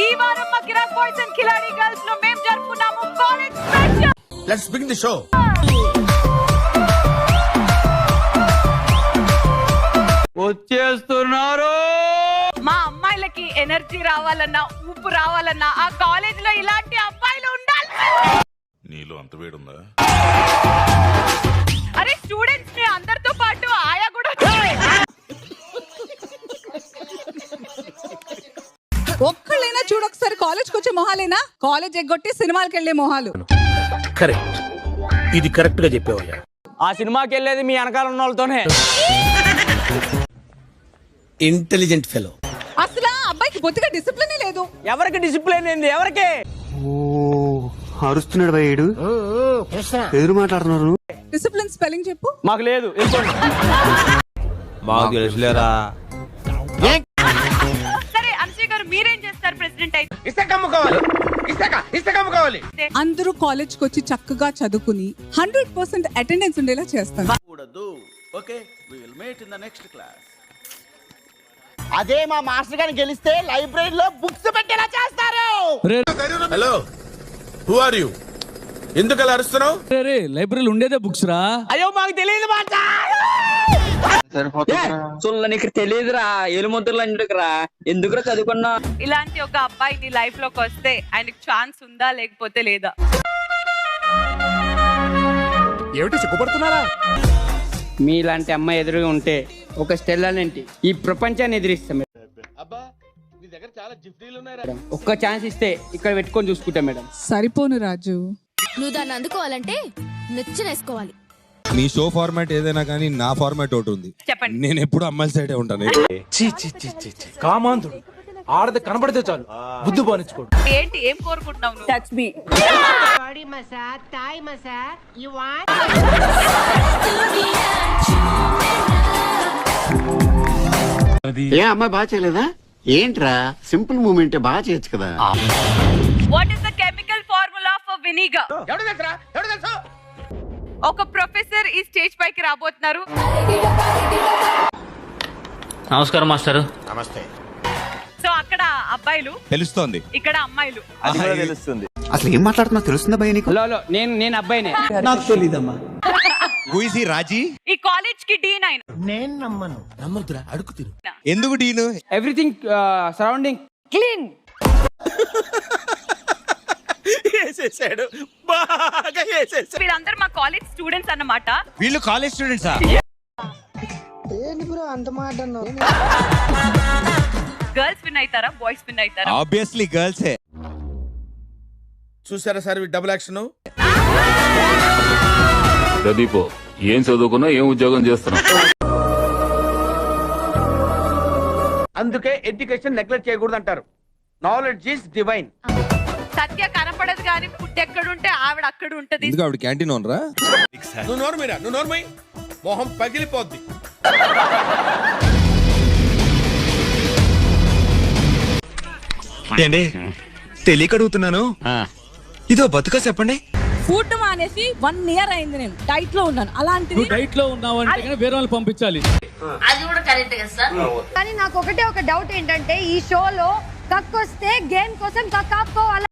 ఈ వారం మా కిరాక్ బాయ్స్ అండ్ కిలాడి గర్ల్స్ లో మేము జరుపుకున్నాము college special. Let's begin the show. వచ్చేస్తున్నారు. మా అమ్మాయిలకి ఎనర్జీ రావాలన్నా ఊపు రావాలన్నా ఆ కాలేజ్ లో ఇలాంటి అబ్బాయిలు ఉండాలి. నీలో అంత వేడుందా? అరే స్టూడెంట్స్ ని అందరితో పాటు ఆయా కూడా ఒక్కళ్ళైనా చూడొకసారి కాలేజ్కి వచ్చే మొహాలేనా? కాలేజ్ ఎగ్గొట్టి సినిమాలకు వెళ్లే మొహాలు. కరెక్ట్, ఇది కరెక్ట్ గా చెప్పావయ్యా. ఆ సినిమాకి వెళ్ళేది మీ వెనకాల ఉన్న వాళ్ళతోనే. Intelligent fellow. అసలు ఆ అబ్బాయికి బొత్తిగా డిసిప్లిన్ లేదు. ఎవరికి డిసిప్లిన్ ఏంది? ఎవరికి? అరుస్తున్నాడు భయ్యుడు, ఎదురు మాట్లాడుతున్నారు. డిసిప్లిన్ స్పెల్లింగ్ చెప్పు. మాకు లేదు. మాకు తెలుసులేరా. సరే అన్షయ్ గారు మీరేం చేస్తారు ప్రెసిడెంట్ అయితే? అందరూ కాలేజ్కి వచ్చి చక్కగా చదువుకుని 100% అటెండెన్స్ ఉండేలా చేస్తాను. అదే మా మాస్టర్ గారిని గెలిస్తే లైబ్రరీలో బుక్స్ పెట్టేలా చేస్తారు. Hello, who are you? ఎందుకు అలా అరుస్తున్నావు? లైబ్రరీలో ఉండేదే బుక్స్ రా. అయ్యో మాకు తెలియదు మాట. నీకు తెలియదురా, ఎలుముద్రలు అంటుకురా. ఎందుకురా చదువుకున్నా? ఇలాంటి ఒక అబ్బాయిని లైఫ్ లోకి వస్తే ఆయనకి ఛాన్స్ ఉందా లేకపోతే లేదా? ఏమిటి సిగ్గుపడుతున్నారా? మీలాంటి అమ్మాయి ఎదురుగా ఉంటే ఒక స్టెల్లానేంటి ఈ ప్రపంచాన్ని ఎదిరిస్తాం. ఒక్క ఛాన్స్ ఇస్తే ఇక్కడ పెట్టుకొని చూసుకుంటాం మేడం. సరిపోను రాజు. నువ్వు దాన్ని అందుకోవాలంటే నచ్చనేసుకోవాలి. మీ షో ఫార్మాట్ ఏదైనా కానీ నా ఫార్మాట్ ఒకటి ఉంది. చెప్పండి. నేను ఎప్పుడు అమ్మాయిల సైడే ఉంటాను. కామాంధుడు ఆడది కనబడితే చాలు బుద్ధి బానించుకోడు. ఏంటి ఏం కోరుకుంటున్నావు నువ్వు? Touch me. ఏ అమ్మాయి బాగా చేయలేదా? ఏంట్రా సింపుల్ మూమెంట్ బాగా చేయొచ్చు కదా. What is the chemical formula for vinegar? ఒక ప్రొఫెసర్ ఈ స్టేజ్ పైకి రాబోతున్నారు. నమస్కారం మాస్టర్. నమస్తే. సో అక్కడ అబ్బాయిలు తెలుస్తోంది, ఇక్కడ అమ్మాయిలు. తెలుస్తుంది. అసలు ఏం మాట్లాడుతున్నా తెలుస్తుందా భయ్య నీకు? హలో నేను అబ్బాయినే. నాకు తెలీదమ్మా. హూయిసి రాజీ? ఈ కాలేజ్ కి డీన్ ఆయన. నమ్మొద్దురా, అడుగు తిరు. ఎందుకు డీను? Everything surrounding clean. వేసేసాడు, బాగా వేసేసాడు. వీళ్ళందరూ మా కాలేజ్ స్టూడెంట్స్ అన్నమాట. వీళ్ళు కాలేజ్ స్టూడెంట్సా? గర్ల్స్ విన్ అవుతారా బాయ్స్ విన్ అవుతారా? ఆబ్వియస్లీ గర్ల్సే. చూసారా సార్ డబుల్ యాక్షన్? ప్రదీప్, ఏం చదువుకున్నా ఏం ఉద్యోగం చేస్తున్నావు? అందుకే ఎడ్యుకేషన్ నెగ్లెక్ట్ చేయకూడదు అంటారు. Knowledge is divine. సత్య కనపడదు కానీ ఫుడ్ ఎక్కడుంటే ఆవిడ అక్కడ ఉంటది. ఎందుకు ఆవిడ క్యాంటీన్ ఓనరా? నువ్వు నోర్మీరా, నువ్వు నోర్మై, మొహం పగిలిపోద్ది. ఏంటి తెలియక అడుగుతున్నాను, ఇదో బతుక చెప్పండి. ఫుడ్ మానేసి 1 year అయింది, నేను డైట్ లో ఉన్నాను. అలాంటిది డైట్ లో ఉన్నావు అంటే వేరే వాళ్ళు పంపించాలి. అది కూడా కరెక్ట్ కదా సార్. కానీ నాకు ఒకటే ఒక డౌట్ ఏంటంటే ఈ షోలో కక్కొస్తే గేమ్ కోసం కక్కాపోవాలా?